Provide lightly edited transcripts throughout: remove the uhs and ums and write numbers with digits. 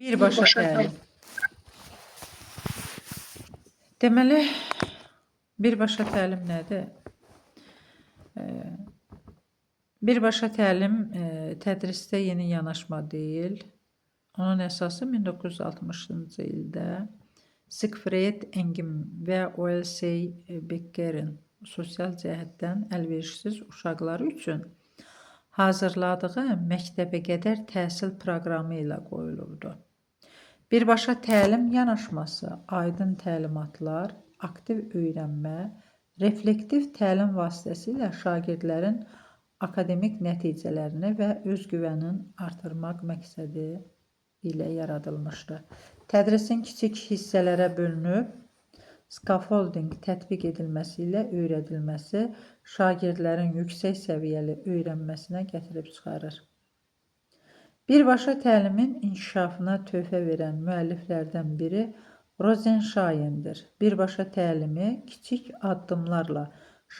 Birbaşa təlim. Deməli, birbaşa təlim nədir? Birbaşa təlim tədrisdə yeni yanaşma deyil. Onun əsası 1960-cı ildə Siegfried Engim və O.L.C. Becker'in sosial cəhətdən əlverişsiz uşaqları üçün hazırladığı məktəbəqədər təhsil proqramı ilə qoyulurdu. Birbaşa təlim yanaşması aydın təlimatlar, aktiv öyrənmə, reflektiv təlim vasitəsilə şagirdlərin akademik nəticələrini və özgüvənini artırmaq məqsədi ilə yaradılmışdı. Tədrisin kiçik hissələrə bölünüb, scaffolding tətbiq edilməsi ilə öyrədilməsi şagirdlərin yüksək səviyyəli öyrənməsinə gətirib çıxarır. Birbaşa təlimin inkişafına töhfə verən müəlliflərdən biri Rosenstein'dir. Birbaşa təlimi kiçik addımlarla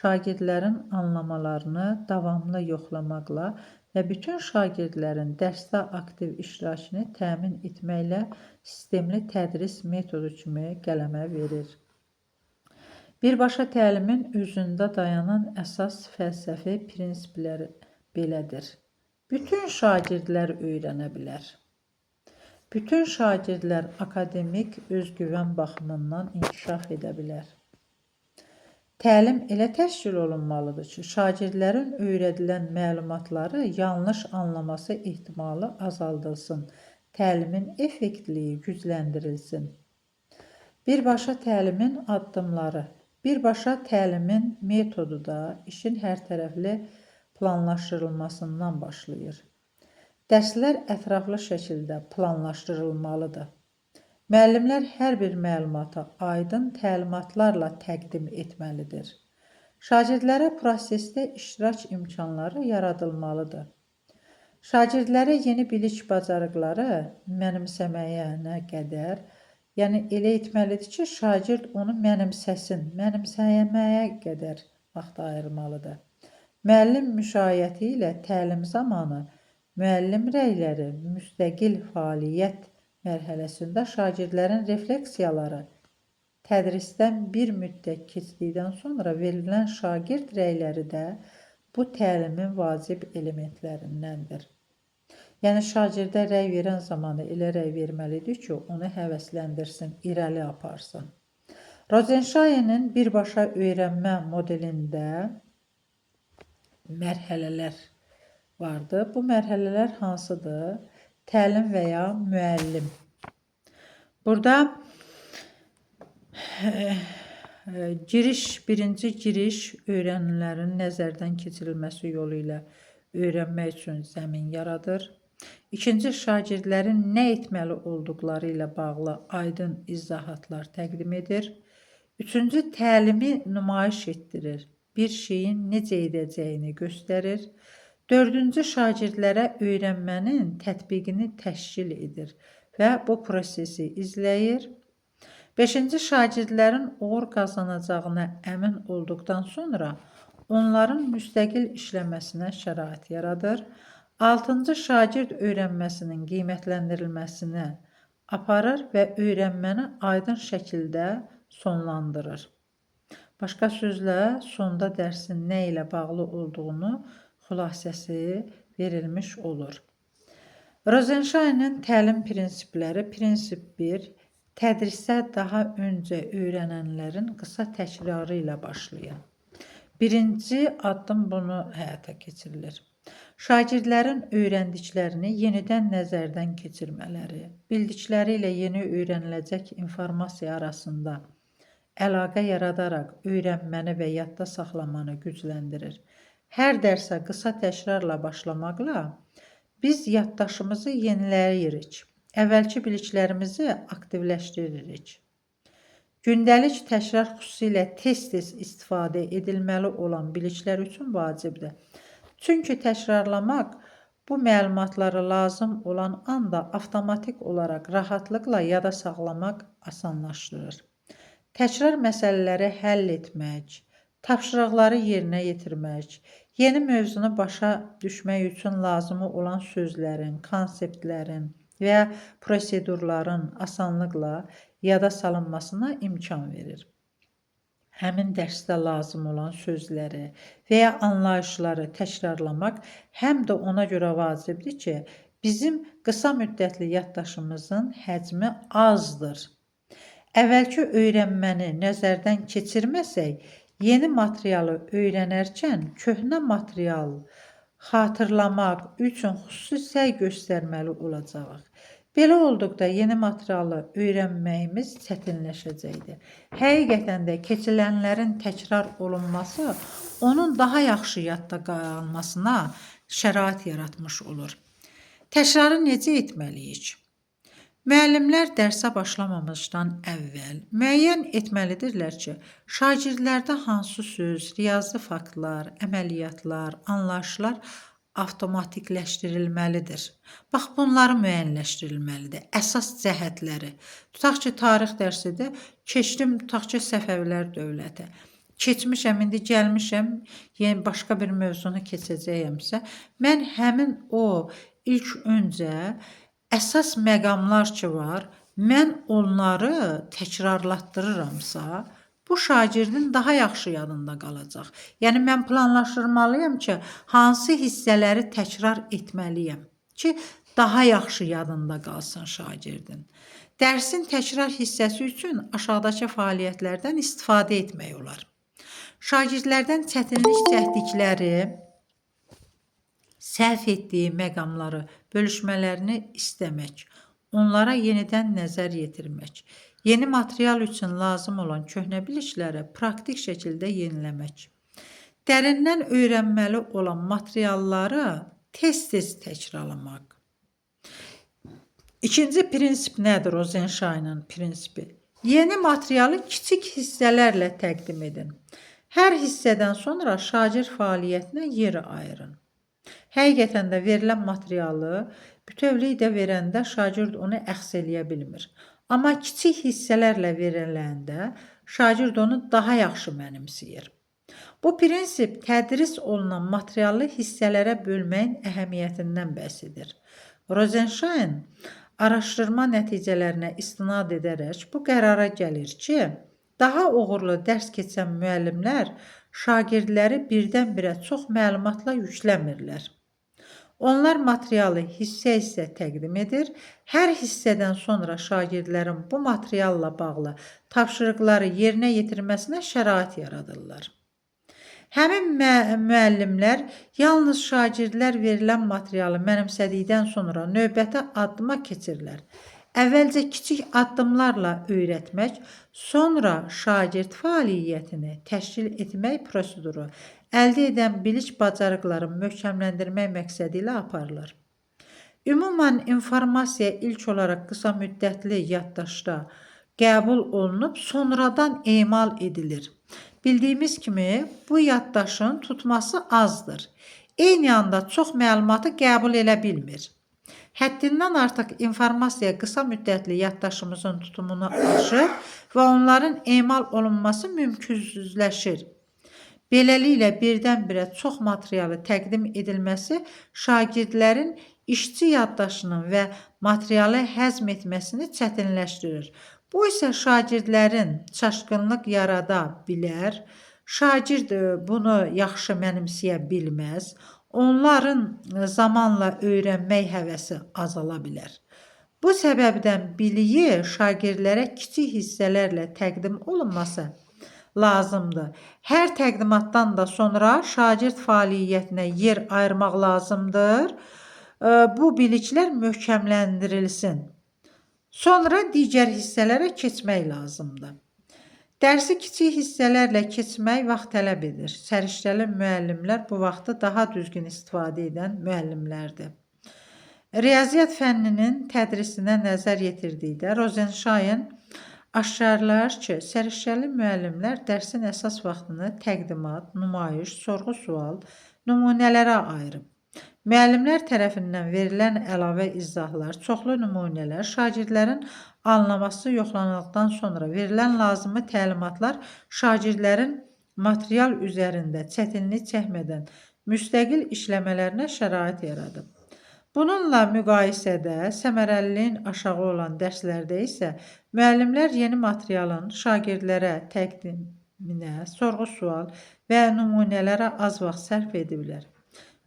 şagirdlərin anlamalarını davamlı yoxlamaqla və bütün şagirdlərin dərsdə aktiv iştirakını təmin etməklə sistemli tədris metodu kimi qələmə verir. Birbaşa təlimin özündə dayanan əsas fəlsəfi prinsipləri belədir. Bütün şagirdlər öyrənə bilər. Bütün şagirdlər akademik özgüvən baxımından inkişaf edə bilər. Təlim elə təşkil olunmalıdır ki, şagirdlərin öyrədilən məlumatları yanlış anlaması ehtimalı azaldılsın, təlimin effektivliyi gücləndirilsin. Birbaşa təlimin addımları. Birbaşa təlimin metodu da işin hərtərəfli planlaşdırılmasından başlayır. Dərslər ətraflı şəkildə planlaşdırılmalıdır. Müəllimlər hər bir məlumatı aydın təlimatlarla təqdim etməlidir. Şagirdlərə prosesdə iştirak imkanları yaradılmalıdır. Şagirdlərə yeni bilik bacarıqları mənimsəməyənə qədər, yəni elə etməlidir ki, şagird onu mənimsəsin, mənimsəməyə qədər vaxt ayırmalıdır. Müəllim müşayiəti ilə təlim zamanı müəllim rəyləri müstəqil fəaliyyət mərhələsində şagirdlərin refleksiyaları tədrisdən bir müddət keçdikdən sonra verilən şagird rəyləri də bu təlimin vacib elementlərindəndir. Yəni, şagirdə rəy verən zamanı elə rəy verməlidir ki, onu həvəsləndirsin, irəli aparsın. Rosenstein'in birbaşa öyrənmə modelində mərhələlər vardır. Bu mərhələlər hansıdır? Təlim və ya müəllim. Burada birinci giriş öyrənilərin nəzərdən keçirilməsi yolu ilə öyrənmək üçün zəmin yaradır. İkinci, şagirdlərin nə etməli olduqları ilə bağlı aydın izahatlar təqdim edir. Üçüncü, təlimi nümayiş etdirir. Bir şeyin necə edəcəyini göstərir. Dördüncü, şagirdlərə öyrənmənin tətbiqini təşkil edir və bu prosesi izləyir. Beşinci, şagirdlərin uğur qazanacağına əmin olduqdan sonra onların müstəqil işləməsinə şərait yaradır. Altıncı, şagird öyrənməsinin qiymətləndirilməsinə aparır və öyrənməni aydın şəkildə sonlandırır. Başqa sözlə, sonda dərsin nə ilə bağlı olduğunu xülasəsi verilmiş olur. Rosenstein'in təlim prinsipləri. Prinsip 1. Tədrisə daha öncə öyrənənlərin qısa təkrarı ilə başlayın. Birinci addım bunu həyata keçirilir. Şagirdlərin öyrəndiklərini yenidən nəzərdən keçirmələri, bildikləri ilə yeni öyrəniləcək informasiya arasında əlaqə yaradaraq öyrənməni və yadda saxlamanı gücləndirir. Hər dərsə qısa təkrarla başlamaqla biz yaddaşımızı yeniləyirik, əvvəlki biliklərimizi aktivləşdiririk. Gündəlik təkrar xüsusilə tez-tez istifadə edilməli olan biliklər üçün vacibdir. Çünki təkrarlamaq bu məlumatları lazım olan anda avtomatik olaraq rahatlıqla yada saxlamaq asanlaşdırır. Təkrar məsələləri həll etmək, tapşırıqları yerinə yetirmək, yeni mövzunu başa düşmək üçün lazımı olan sözlərin, konseptlərin, və prosedurların asanlıqla yada salınmasına imkan verir. Həmin dərsdə lazım olan sözləri və ya anlayışları təkrarlamaq həm də ona görə vacibdir ki, bizim qısa müddətli yaddaşımızın həcmi azdır. Əvvəlki öyrənməni nəzərdən keçirməsək, yeni materialı öyrənərkən köhnə material xatırlamaq üçün xüsusi səy göstərməli olacağıq. Belə olduqda yeni materialı öyrənməyimiz çətinləşəcəkdir. Həqiqətən də keçilənlərin təkrar olunması onun daha yaxşı yadda qalmasına şərait yaratmış olur. Təkrarı necə etməliyik? Müəllimlər dərsə başlamamışdan əvvəl müəyyən etməlidirlər ki, şagirdlərdə hansı söz, riyazi faktlar, əməliyyatlar, anlayışlar avtomatikləşdirilməlidir. Bax, bunları müəyyənləşdirilməlidir. Əsas cəhətləri. Tutaq ki, tarix dərsidir, keçdim, tutaq ki, Səfəvilər dövləti. Keçmişəm, indi gəlmişəm, yəni başqa bir mövzunu keçəcəyəmsə, mən həmin o ilk öncə əsas məqamlar ki var, mən onları təkrarlatdırıramsa, bu şagirdin daha yaxşı yadında qalacaq. Yəni, mən planlaşdırmalıyam ki, hansı hissələri təkrar etməliyəm ki, daha yaxşı yadında qalsın şagirdin. Dərsin təkrar hissəsi üçün aşağıdakı fəaliyyətlərdən istifadə etmək olar. Şagirdlərdən çətinlik çəkdikləri, səhv etdiyi məqamları bölüşmələrini istəmək, onlara yenidən nəzər yetirmək, yeni material üçün lazım olan köhnə bilikləri praktik şəkildə yeniləmək, dərindən öyrənməli olan materialları tez-tez təkrarlamaq. İkinci prinsip nədir? Rozenşaynın prinsipi. Yeni materialı kiçik hissələrlə təqdim edin. Hər hissədən sonra şagird fəaliyyətinə yer ayırın. Həqiqətən də verilən materialı bütövlükdə verəndə şagird onu əxs eləyə bilmir. Amma kiçik hissələrlə veriləndə şagird onu daha yaxşı mənimsəyir. Bu prinsip tədris olunan materialı hissələrə bölməyin əhəmiyyətindən bəhs edir. Rozenşayn araşdırma nəticələrinə istinad edərək bu qərara gəlir ki, daha uğurlu dərs keçən müəllimlər şagirdləri birdən-birə çox məlumatla yükləmirlər. Onlar materialı hissə-hissə təqdim edir. Hər hissədən sonra şagirdlərin bu materialla bağlı tapşırıqları yerinə yetirməsinə şərait yaradırlar. Həmin müəllimlər yalnız şagirdlər verilən materialı mənimsədikdən sonra növbəti addıma keçirlər. Əvvəlcə kiçik addımlarla öyrətmək, sonra şagird fəaliyyətini təşkil etmək proseduru əldə edən bilik bacarıqların möhkəmləndirmək məqsədi ilə aparılır. Ümumən informasiya ilk olaraq qısa müddətli yaddaşda qəbul olunub, sonradan emal edilir. Bildiyimiz kimi, bu yaddaşın tutması azdır. Eyni anda çox məlumatı qəbul elə bilmir. Həddindən artıq informasiya qısa müddətli yaddaşımızın tutumunu aşır və onların emal olunması mümkünsüzləşir. Beləliklə, birdən-birə çox materialı təqdim edilməsi şagirdlərin işçi yaddaşının və materialı həzm etməsini çətinləşdirir. Bu isə şagirdlərin çaşqınlıq yarada bilər. Şagird bunu yaxşı mənimsəyə bilməz. Onların zamanla öyrənmək həvəsi azala bilər. Bu səbəbdən biliyi şagirdlərə kiçik hissələrlə təqdim olunması lazımdır. Hər təqdimatdan da sonra şagird fəaliyyətinə yer ayırmaq lazımdır. Bu biliklər möhkəmləndirilsin. Sonra digər hissələrə keçmək lazımdır. Dərsi kiçik hissələrlə keçmək vaxt tələb edir. Səriştəli müəllimlər bu vaxtı daha düzgün istifadə edən müəllimlərdir. Riyaziyyat fənninin tədrisinə nəzər yetirdikdə Rozenşayn aşkarlayır ki, səriştəli müəllimlər dərsin əsas vaxtını təqdimat, nümayiş, sorğu-sual, nümunələrə ayırıb. Müəllimlər tərəfindən verilən əlavə izahlar, çoxlu nümunələr, şagirdlərin anlaması yoxlanıldıqdan sonra verilən lazımi təlimatlar şagirdlərin material üzərində çətinlik çəkmədən müstəqil işləmələrinə şərait yaradıb. Bununla müqayisədə səmərəliliyin aşağı olan dərslərdə isə müəllimlər yeni materialın şagirdlərə təqdiminə, sorğu-sual və nümunələrə az vaxt sərf ediblər.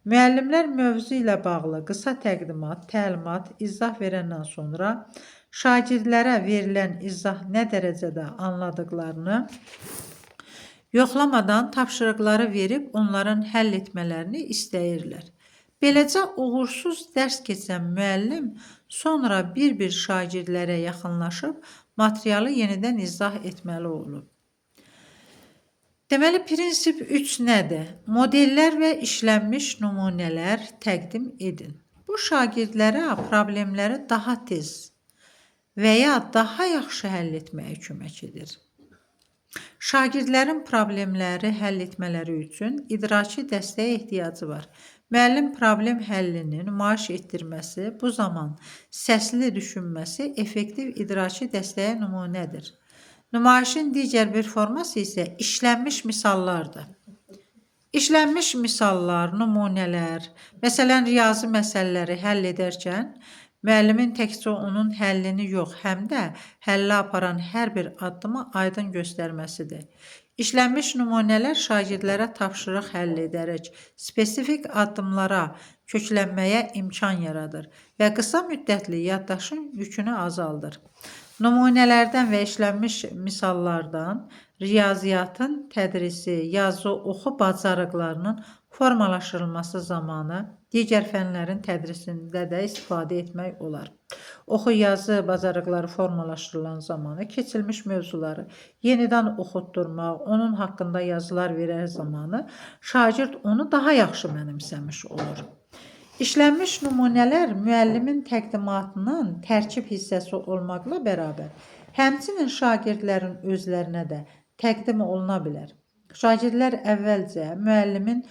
Müəllimlər mövzu ilə bağlı qısa təqdimat, təlimat, izah verəndən sonra şagirdlərə verilən izah nə dərəcədə anladıqlarını yoxlamadan tapşırıqları verib onların həll etmələrini istəyirlər. Beləcə uğursuz dərs keçən müəllim sonra bir-bir şagirdlərə yaxınlaşıb materialı yenidən izah etməli olub. Deməli, prinsip 3 nədir? Modellər və işlənmiş nümunələr təqdim edin. Bu şagirdlərə problemləri daha tez və ya daha yaxşı həll etməyə kömək edir. Şagirdlərin problemləri həll etmələri üçün idraki dəstəyə ehtiyacı var. Müəllim problem həllini nümayiş etdirməsi, bu zaman səsli düşünməsi effektiv idraki dəstəyə nümunədir. Nümayişin digər bir forması isə işlənmiş misallardır. İşlənmiş misallar, nümunələr, məsələn, riyazi məsələləri həll edərkən, müəllimin təkcə onun həllini yox, həm də həllə aparan hər bir addımı aydın göstərməsidir. İşlənmiş nümunələr şagirdlərə tapşırıq həll edərək spesifik addımlara köklənməyə imkan yaradır və qısa müddətli yaddaşın yükünü azaldır. Nümunələrdən və işlənmiş misallardan riyaziyyatın tədrisi, yazı, oxu bacarıqlarının formalaşdırılması zamanı digər fənlərin tədrisində də istifadə etmək olar. Oxu yazı bacarıqları formalaşdırılan zamanı keçilmiş mövzuları yenidən oxutdurmaq, onun haqqında yazılar verər zamanı şagird onu daha yaxşı mənimsəmiş olur. İşlənmiş nümunələr müəllimin təqdimatının tərkib hissəsi olmaqla bərabər, həmçinin şagirdlərin özlərinə də təqdim oluna bilər. Şagirdlər əvvəlcə müəllimin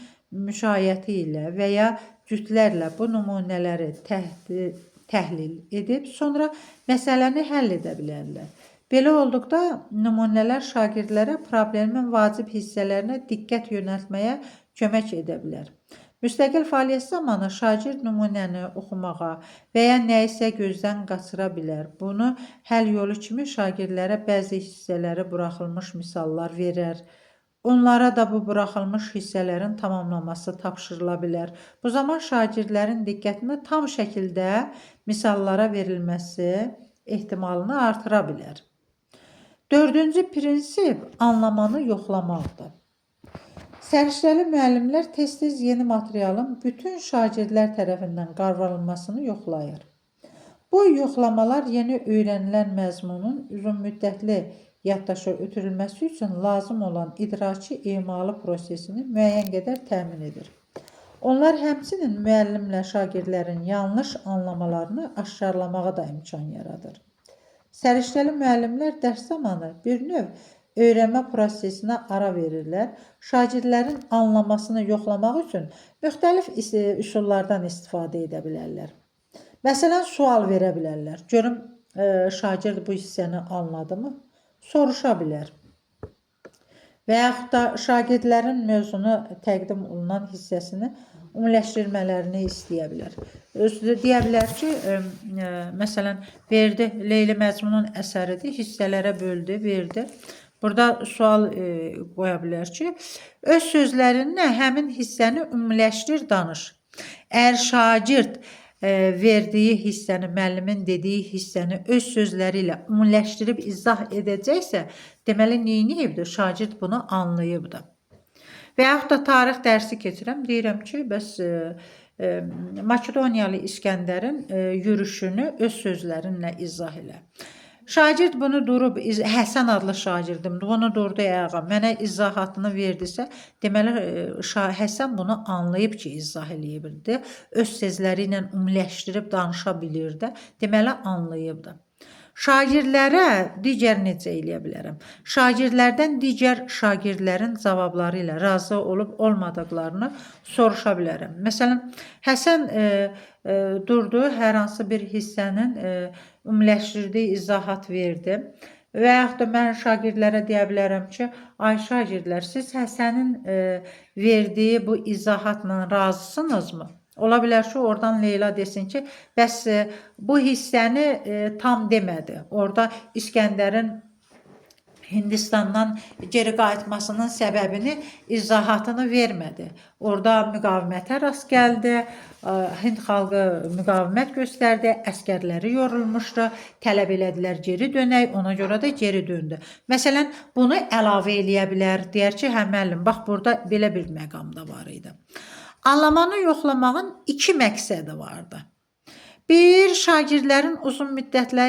müşayiəti ilə və ya cütlərlə bu nümunələri təhlil edib, sonra məsələni həll edə bilərlər. Belə olduqda nümunələr şagirdlərə problemin vacib hissələrinə diqqət yönəltməyə kömək edə bilər. Müstəqil fəaliyyət zamanı şagird nümunəni oxumağa və ya nəyisə gözdən qaçıra bilər. Bunu həll yolu kimi şagirdlərə bəzi hissələri buraxılmış misallar verər. Onlara da bu buraxılmış hissələrin tamamlaması tapşırıla bilər. Bu zaman şagirdlərin diqqətini tam şəkildə misallara verilməsi ehtimalını artıra bilər. Dördüncü prinsip anlamanı yoxlamaqdır. Səriştəli müəllimlər tez-tez yeni materialın bütün şagirdlər tərəfindən qavralmasını yoxlayır. Bu yoxlamalar yeni öyrənilən məzmunun uzunmüddətli yaddaşa ötürülməsi üçün lazım olan idraki emalı prosesini müəyyən qədər təmin edir. Onlar həmçinin müəllimlə şagirdlərin yanlış anlamalarını aşkarlamağa da imkan yaradır. Səriştəli müəllimlər dərs zamanı bir növ öyrənmə prosesinə ara verirlər. Şagirdlərin anlamasını yoxlamaq üçün müxtəlif üsullardan istifadə edə bilərlər. Məsələn, sual verə bilərlər. Görüm, şagird bu hissəni anladı mı? Soruşa bilər. Və yaxud da şagirdlərin mövzunu təqdim olunan hissəsini ümumiləşdirmələrini istəyə bilər. Deyə bilər ki, məsələn, verdi, Leyli Məcnunun əsəridir, hissələrə böldü, verdi. Burada sual qoya bilər ki, öz sözlərinlə həmin hissəni ümumiləşdir, danış. Əgər şagird verdiyi hissəni, müəllimin dediyi hissəni öz sözləri ilə ümumiləşdirib izah edəcəksə, deməli, neyniyibdir? Şagird bunu anlayıbdır. Və yaxud da tarix dərsi keçirəm, deyirəm ki, bəs Makedoniyalı İskəndərin yürüşünü öz sözlərinlə izah elə. Şagird bunu durub, Həsən adlı şagirdim, bunu durdu ayağa, mənə izahatını verdisə, deməli, Həsən bunu anlayıb ki, izah eləyibdir, öz sözləri ilə ümumiləşdirib danışa bilirdi, deməli, anlayıbdır. Şagirdlərə digər necə eləyə bilərəm? Şagirdlərdən digər şagirdlərin cavabları ilə razı olub olmadıqlarını soruşa bilərəm. Məsələn, Həsən durdu, hər hansı bir hissənin ümumiləşdirdiyi izahat verdi. Və yaxud da mən şagirdlərə deyə bilərəm ki, ay şagirdlər, siz Həsənin verdiyi bu izahatla razısınızmı? Ola bilər ki, oradan Leyla desin ki, bəs bu hissəni tam demədi. Orada İskəndərin Hindistandan geri qayıtmasının səbəbini, izahatını vermədi. Orada müqavimətə rast gəldi. Hind xalqı müqavimət göstərdi, əskərləri yorulmuşdu, tələb elədilər geri dönək, ona görə də geri döndü. Məsələn, bunu əlavə eləyə bilər, deyər ki, hə müəllim, bax burada belə bir məqam da var idi. Anlamanı yoxlamağın iki məqsədi vardı. Bir, şagirdlərin uzun müddətlə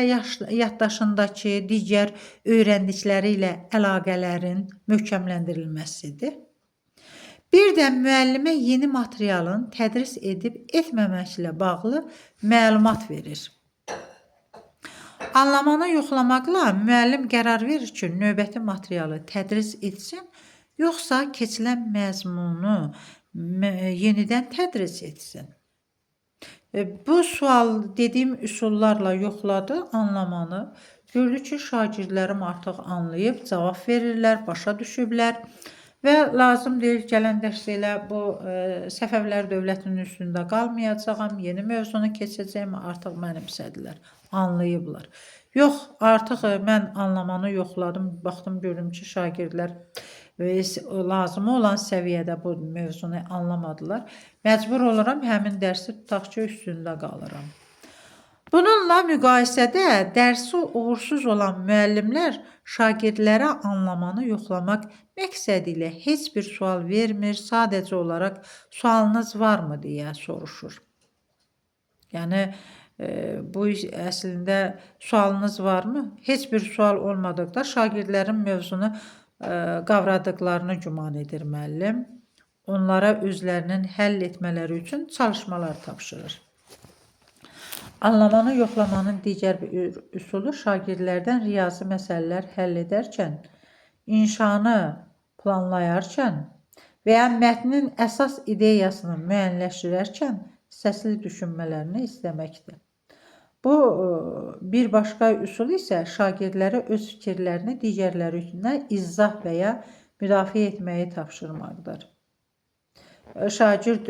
yaddaşındakı digər öyrəndikləri ilə əlaqələrin möhkəmləndirilməsidir. Bir də müəllimə yeni materialın tədris edib etməməklə bağlı məlumat verir. Anlamanı yoxlamaqla müəllim qərar verir ki, növbəti materialı tədris etsin, yoxsa keçilən məzmunu yenidən tədris etsin. Bu sual dediyim üsullarla yoxladı anlamanı. Gördü ki, şagirdlərim artıq anlayıb, cavab verirlər, başa düşüblər və lazım deyil gələn dərs ilə bu Səfəvilər dövlətinin üstündə qalmayacağam, yeni mövzunu keçəcəyim, artıq mənimsədilər, anlayıblar. Yox, artıq mən anlamanı yoxladım, baxdım, gördüm ki, şagirdlər lazım olan səviyyədə bu mövzunu anlamadılar. Məcbur oluram, həmin dərsi tutaq ki, üstündə qalıram. Bununla müqayisədə dərsi uğursuz olan müəllimlər şagirdlərə anlamanı yoxlamaq məqsədi ilə heç bir sual vermir, sadəcə olaraq sualınız varmı deyə soruşur. Yəni, bu əslində sualınız varmı? Heç bir sual olmadıqda şagirdlərin mövzunu qavradıqlarını güman edir müəllim. Onlara özlərinin həll etmələri üçün çalışmalar tapşırır. Anlamanı yoxlamanın digər bir üsulu şagirdlərdən riyazi məsələlər həll edərkən, inşanı planlayarkən və ya mətnin əsas ideyasını müəyyənləşdirərkən səsli düşünmələrini istəməkdir. Bu bir başqa üsul isə şagirdlərə öz fikirlərini digərləri üçün izah və ya müdafiə etməyi tapşırmaqdır. Şagird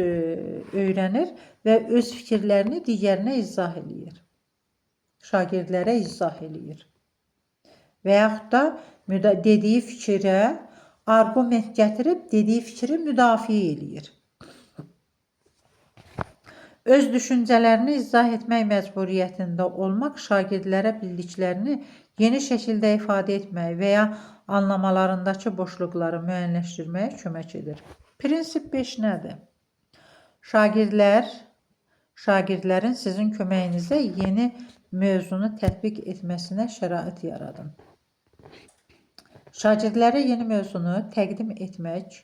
öyrənir və öz fikirlərini digərinə izah eləyir. Şagirdlərə izah eləyir. Və yaxud da dediyi fikrə arqument gətirib dediyi fikri müdafiə eləyir. Öz düşüncələrini izah etmək məcburiyyətində olmaq şagirdlərə bildiklərini yeni şəkildə ifadə etmək və ya anlamalarındakı boşluqları müəyyənləşdirməyə kömək edir. Prinsip 5 nədir? Şagirdlərin sizin köməyinizdə yeni mövzunu tətbiq etməsinə şərait yaradın. Şagirdlərə yeni mövzunu təqdim etmək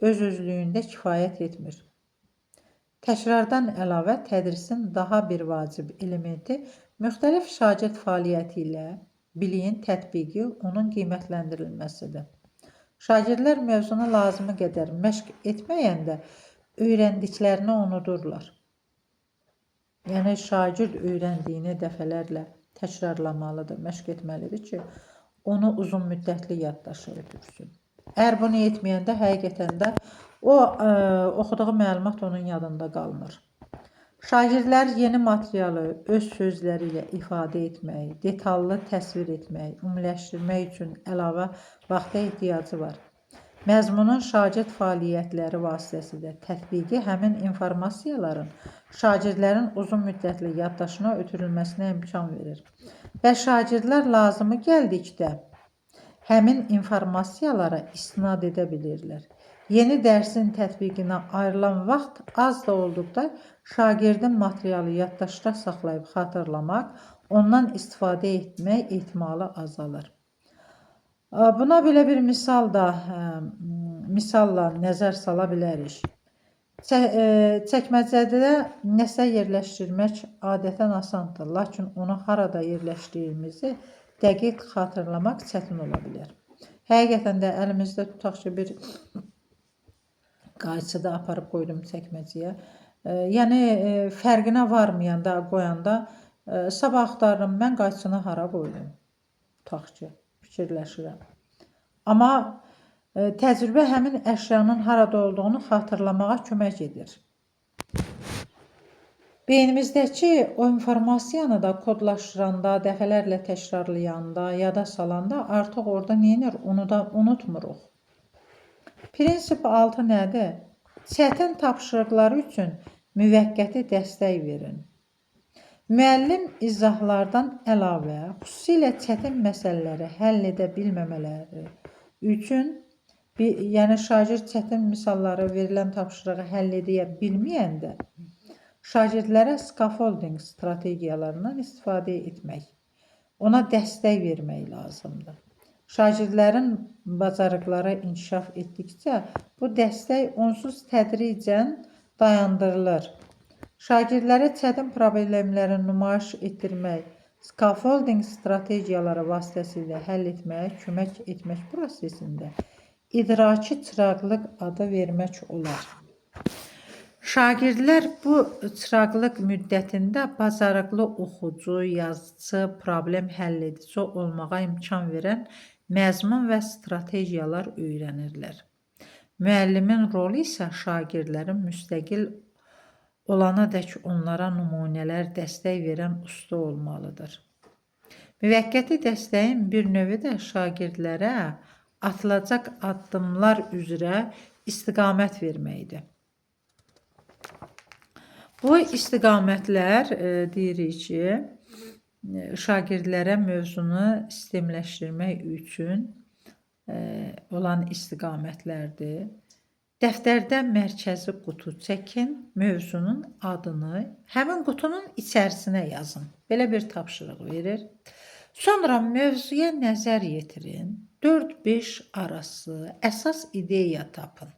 öz-özlüyündə kifayət etmir. Təkrardan əlavə tədrisin daha bir vacib elementi müxtəlif şagird fəaliyyəti ilə biliyin tətbiqi, onun qiymətləndirilməsidir. Şagirdlər mövzunu lazımı qədər məşq etməyəndə öyrəndiklərini unudurlar. Yəni, şagird öyrəndiyini dəfələrlə təkrarlamalıdır, məşq etməlidir ki, onu uzun müddətli yaddaşa ötürsün. Əgər bunu etməyəndə həqiqətən də o oxuduğu məlumat onun yadında qalmır. Şagirdlər yeni materialı öz sözləri ilə ifadə etmək, detallı təsvir etmək, ümumiləşdirmək üçün əlavə vaxta ehtiyacı var. Məzmunun şagird fəaliyyətləri vasitəsilə tətbiqi həmin informasiyaların şagirdlərin uzun müddətli yaddaşına ötürülməsinə imkan verir. Və şagirdlər lazımı gəldikdə həmin informasiyalara istinad edə bilirlər. Yeni dərsin tətbiqinə ayrılan vaxt az da olduqda şagirdin materialı yaddaşda saxlayıb xatırlamaq, ondan istifadə etmək ehtimalı azalır. Buna belə bir misalla nəzər sala bilərik. Çəkməcədə nəsə yerləşdirmək adətən asandır, lakin onu harada yerləşdirdiyimizi dəqiq xatırlamaq çətin ola bilər. Həqiqətən də əlimizdə tutaq ki, bir qayçıda aparıb qoydum çəkməcəyə. Yəni, fərqinə varmayanda, qoyanda sabah axtarırım, mən qayçını hara qoydum? Tutaq ki, fikirləşirəm. Amma təcrübə həmin əşyanın harada olduğunu xatırlamağa kömək edir. Beynimizdəki o informasiyanı da kodlaşdıranda, dəfələrlə təkrarlayanda, yada salanda artıq orada neyinir? Onu da unutmuruq. Prinsip 6 nədir? Çətin tapşırıqları üçün müvəqqəti dəstək verin. Müəllim izahlardan əlavə, xüsusilə çətin məsələləri həll edə bilməmələri üçün, yəni şagird çətin misalları verilən tapşırığı həll edə bilməyəndə, şagirdlərə scaffolding strategiyalarından istifadə etmək, ona dəstək vermək lazımdır. Şagirdlərin bacarıqları inkişaf etdikcə bu dəstək onsuz tədricən dayandırılır. Şagirdlərə çətin problemləri nümayiş etdirmək, scaffolding strategiyaları vasitəsilə həll etməyə kömək etmək prosesində idraki çıraqlıq adı vermək olar. Şagirdlər bu çıraqlıq müddətində bacarıqlı oxucu, yazıcı, problem həll edici olmağa imkan verən məzmun və strategiyalar öyrənirlər. Müəllimin rolu isə şagirdlərin müstəqil olanadək onlara nümunələr dəstək verən usta olmalıdır. Müvəqqəti dəstəyin bir növü də şagirdlərə atılacaq addımlar üzrə istiqamət verməkdir. Bu istiqamətlər deyirik ki, şagirdlərə mövzunu sistemləşdirmək üçün olan istiqamətlərdir. Dəftərdə mərkəzi qutu çəkin, mövzunun adını həmin qutunun içərisinə yazın. Belə bir tapşırıq verir. Sonra mövzuya nəzər yetirin, 4-5 arası əsas ideya tapın.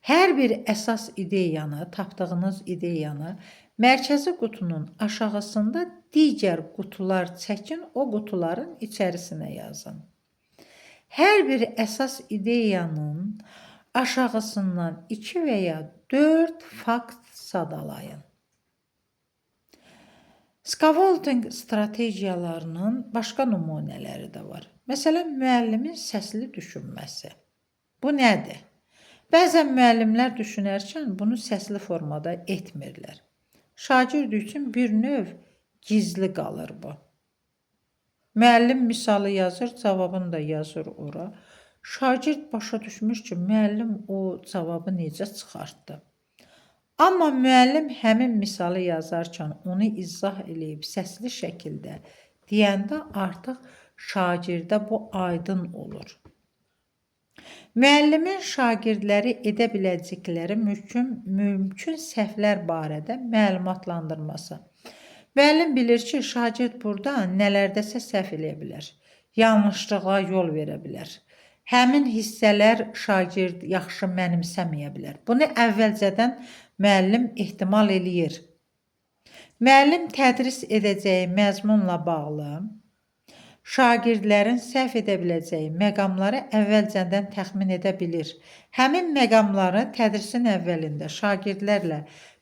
Hər bir əsas ideyanı, tapdığınız ideyanı mərkəzi qutunun aşağısında digər qutular çəkin, o qutuların içərisinə yazın. Hər bir əsas ideyanın aşağısından 2 və ya 4 fakt sadalayın. Scaffolding strategiyalarının başqa nümunələri də var. Məsələn, müəllimin səsli düşünməsi. Bu nədir? Bəzən müəllimlər düşünərkən bunu səsli formada etmirlər. Şagird üçün bir növ gizli qalır bu. Müəllim misalı yazır, cavabını da yazır ora. Şagird başa düşmüş ki, müəllim o cavabı necə çıxartdı. Amma müəllim həmin misalı yazarkən onu izah eləyib səsli şəkildə deyəndə artıq şagirdə bu aydın olur. Müəllimin şagirdləri edə biləcəkləri mümkün səhvlər barədə məlumatlandırması. Müəllim bilir ki, şagird burada nələrdəsə səhv eləyə bilər, yanlışlığa yol verə bilər. Həmin hissələr şagird yaxşı mənimsəməyə bilər. Bunu əvvəlcədən müəllim ehtimal eləyir. Müəllim tədris edəcəyi məzmunla bağlı şagirdlərin səhv edə biləcəyi məqamları əvvəlcədən təxmin edə bilir. Həmin məqamları tədrisin əvvəlində şagirdlərlə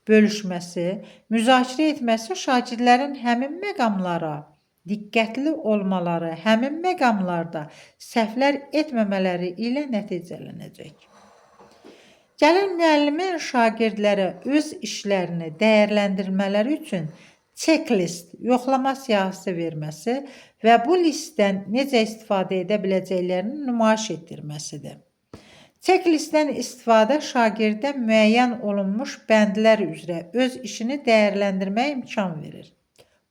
bölüşməsi, müzakirə etməsi şagirdlərin həmin məqamlara diqqətli olmaları, həmin məqamlarda səhvlər etməmələri ilə nəticələnəcək. Gəlin müəllimin şagirdlərə öz işlərini dəyərləndirmələri üçün checklist, yoxlama siyahısı verməsi və bu listdən necə istifadə edə biləcəklərini nümayiş etdirməsidir. Checklistdən istifadə şagirdə müəyyən olunmuş bəndlər üzrə öz işini dəyərləndirməyə imkan verir.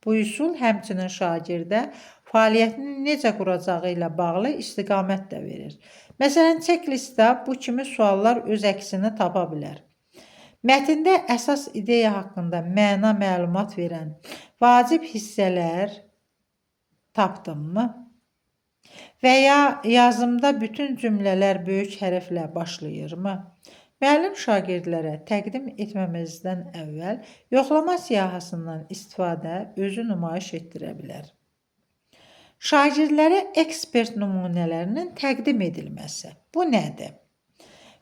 Bu üsul həmçinin şagirdə fəaliyyətini necə quracağı ilə bağlı istiqamət də verir. Məsələn, checklistdə bu kimi suallar öz əksini tapa bilər. Mətndə əsas ideya haqqında məna məlumat verən vacib hissələr tapdınmı? Və ya yazımda bütün cümlələr böyük hərflə başlayırmı? Müəllim şagirdlərə təqdim etməmizdən əvvəl yoxlama siyahısından istifadə özü nümayiş etdirə bilər. Şagirdlərə ekspert nümunələrinin təqdim edilməsi. Bu nədir?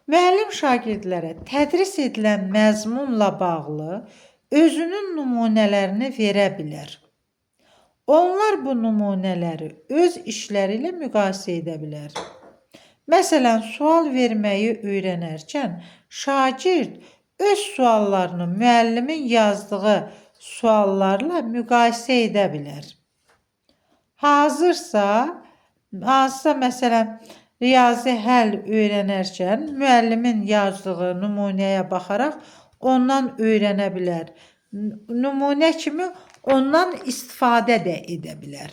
Müəllim şagirdlərə tədris edilən məzmunla bağlı özünün nümunələrini verə bilər. Onlar bu nümunələri öz işləri ilə müqayisə edə bilər. Məsələn, sual verməyi öyrənərkən şagird öz suallarını müəllimin yazdığı suallarla müqayisə edə bilər. Hazırsa məsələn riyazi həll öyrənərkən müəllimin yazdığı nümunəyə baxaraq ondan öyrənə bilər. Nümunə kimi ondan istifadə də edə bilər.